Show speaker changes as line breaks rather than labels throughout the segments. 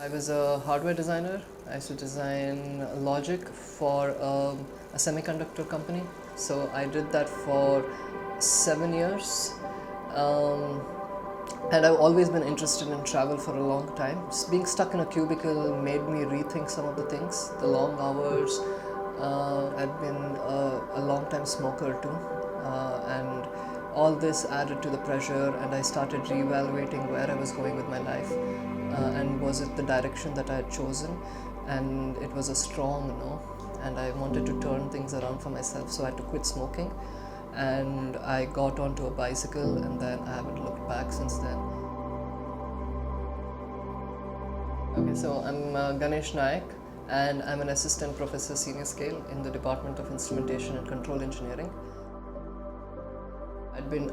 I was a hardware designer. I used to design logic for a semiconductor company. So I did that for 7 years. Um, and I've always been interested in travel for a long time. Just being stuck in a cubicle made me rethink some of the things. The long hours. I'd been a long time smoker too. And all this added to the pressure, and I started reevaluating where I was going with my life. And was it the direction that I had chosen? And it was a strong no. And I wanted to turn things around for myself, so I had to quit smoking. And I got onto a bicycle, and then I haven't looked back since then. Okay, so I'm Ganesh Naik, and I'm an assistant professor senior scale in the Department of Instrumentation and Control Engineering.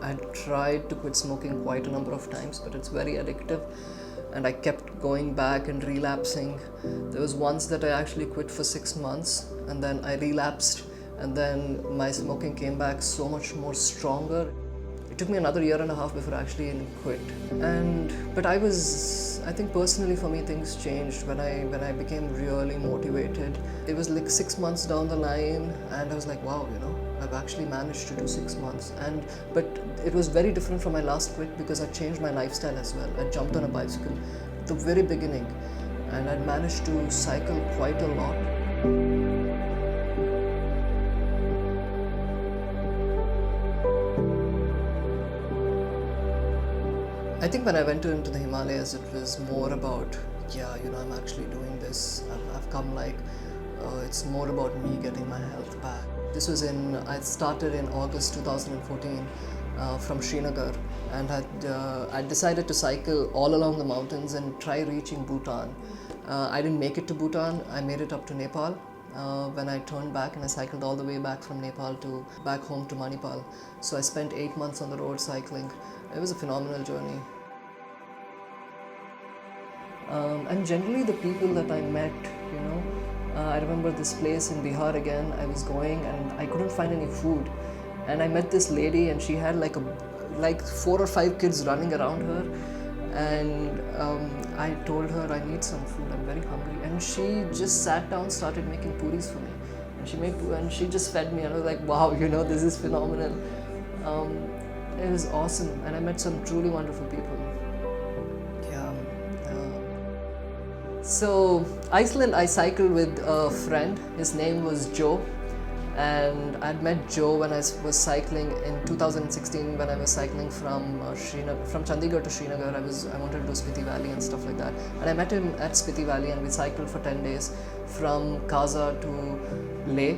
I'd tried to quit smoking quite a number of times, but it's very addictive, and I kept going back and relapsing. There was once that I actually quit for 6 months, and then I relapsed, and then my smoking came back so much more stronger. It took me another year and a half before I actually quit. But I think personally for me things changed when I became really motivated. It was like 6 months down the line, and I was like, wow, I've actually managed to do 6 months. But it was very different from my last quit because I changed my lifestyle as well. I jumped on a bicycle at the very beginning, and I'd managed to cycle quite a lot. I think when I went into the Himalayas, it was more about, I'm actually doing this. I've come it's more about me getting my health back. I started in August 2014 from Srinagar, and I decided to cycle all along the mountains and try reaching Bhutan. I didn't make it to Bhutan. I made it up to Nepal. When I turned back, and I cycled all the way back from Nepal to back home to Manipal. So I spent 8 months on the road cycling. It was a phenomenal journey. And generally the people that I met, I remember this place in Bihar again. I was going and I couldn't find any food, and I met this lady, and she had like 4 or 5 kids running around her, and I told her I need some food, I'm very hungry, and she just sat down, started making puris for me, and she just fed me, and I was like, wow, this is phenomenal. It was awesome, and I met some truly wonderful people. So Iceland, I cycled with a friend. His name was Joe, and I'd met Joe when I was cycling in 2016 when I was cycling from Chandigarh to Srinagar. I wanted to do Spiti Valley and stuff like that, and I met him at Spiti Valley, and we cycled for 10 days from Kaza to Leh.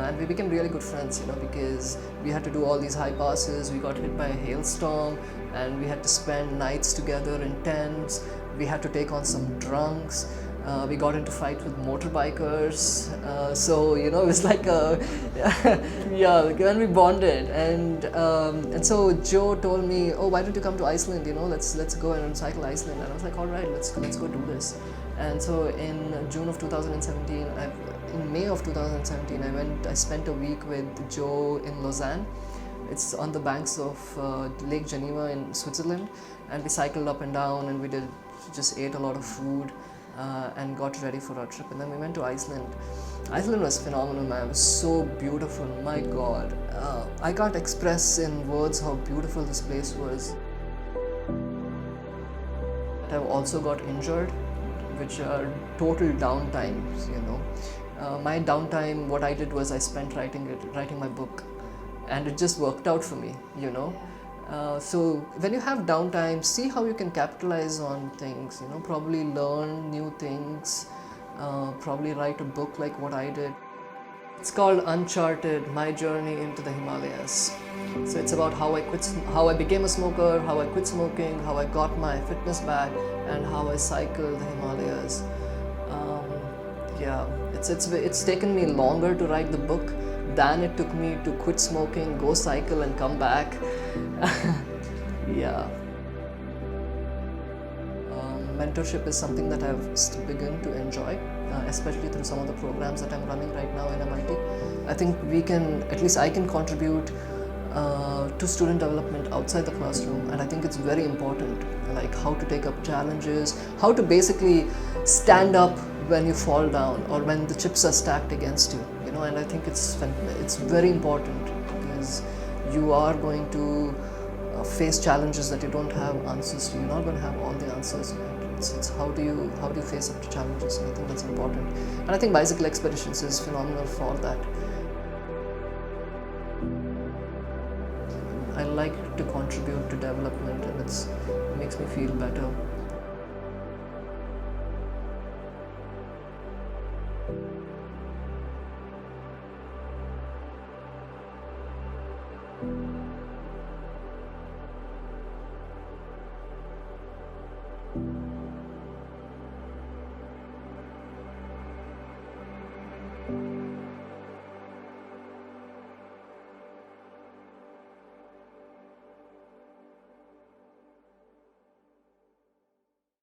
And we became really good friends, because we had to do all these high passes. We got hit by a hailstorm, and we had to spend nights together in tents. We had to take on some drunks. We got into fight with motorbikers. So it was like when we bonded. And so Joe told me, oh, why don't you come to Iceland? Let's go and cycle Iceland. And I was like, all right, let's go do this. And so in June of 2017, in May of 2017, I spent a week with Joe in Lausanne. It's on the banks of Lake Geneva in Switzerland, and we cycled up and down, and we just ate a lot of food and got ready for our trip. And then we went to Iceland. Iceland was phenomenal, man. It was so beautiful, my God. I can't express in words how beautiful this place was. I've also got injured, which are total downtimes, My downtime, what I did was I spent writing my book, and it just worked out for me, So when you have downtime, see how you can capitalize on things, probably learn new things, probably write a book like what I did. It's called Uncharted: My Journey into the Himalayas. So it's about how I became a smoker, how I quit smoking, how I got my fitness back, and how I cycled the Himalayas. It's taken me longer to write the book than it took me to quit smoking, go cycle, and come back. Mentorship is something that I've begun to enjoy, especially through some of the programs that I'm running right now in MIT. I think at least I can contribute to student development outside the classroom, and I think it's very important, like how to take up challenges, how to basically stand up when you fall down or when the chips are stacked against you, and I think it's very important because you are going to face challenges that you don't have answers to. You're not going to have all the answers, right? It's how do you face up to challenges, and I think that's important. And I think bicycle expeditions is phenomenal for that. I like to contribute to development, and it makes me feel better.